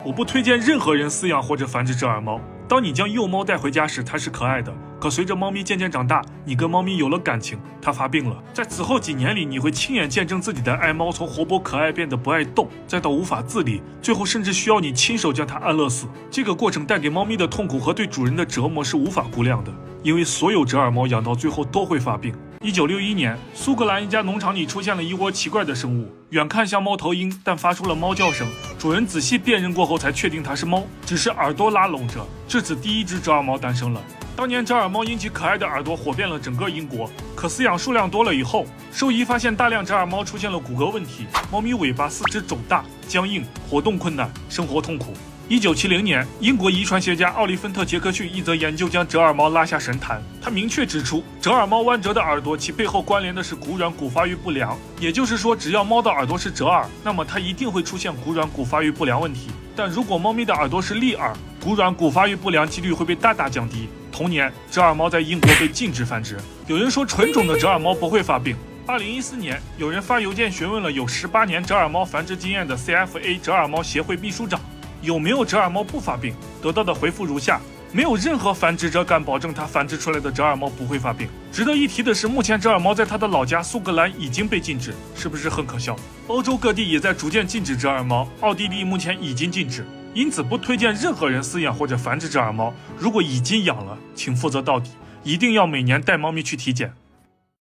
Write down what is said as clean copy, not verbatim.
我不推荐任何人饲养或者繁殖折耳猫。当你将幼猫带回家时，它是可爱的，可随着猫咪渐渐长大，你跟猫咪有了感情，它发病了。在此后几年里，你会亲眼见证自己的爱猫从活泼可爱变得不爱动，再到无法自理，最后甚至需要你亲手将它安乐死。这个过程带给猫咪的痛苦和对主人的折磨是无法估量的，因为所有折耳猫养到最后都会发病。1961年，苏格兰一家农场里出现了一窝奇怪的生物，远看像猫头鹰，但发出了猫叫声。主人仔细辨认过后才确定它是猫，只是耳朵拉拢着。至此，第一只折耳猫诞生了。当年折耳猫因其可爱的耳朵火遍了整个英国，可饲养数量多了以后，兽医发现大量折耳猫出现了骨骼问题，猫咪尾巴、四肢肿大、僵硬，活动困难，生活痛苦。1970年，英国遗传学家奥利芬特·杰克逊一则研究将折耳猫拉下神坛。他明确指出，折耳猫弯折的耳朵，其背后关联的是骨软骨发育不良。也就是说，只要猫的耳朵是折耳，那么它一定会出现骨软骨发育不良问题。但如果猫咪的耳朵是立耳，骨软骨发育不良几率会被大大降低。同年，折耳猫在英国被禁止繁殖。有人说纯种的折耳猫不会发病。2014年，有人发邮件询问了有18年折耳猫繁殖经验的 CFA 折耳猫协会秘书长，有没有折耳猫不发病？得到的回复如下：没有任何繁殖者敢保证他繁殖出来的折耳猫不会发病。值得一提的是，目前折耳猫在他的老家苏格兰已经被禁止，是不是很可笑？欧洲各地也在逐渐禁止折耳猫，奥地利目前已经禁止。因此不推荐任何人饲养或者繁殖折耳猫。如果已经养了，请负责到底，一定要每年带猫咪去体检。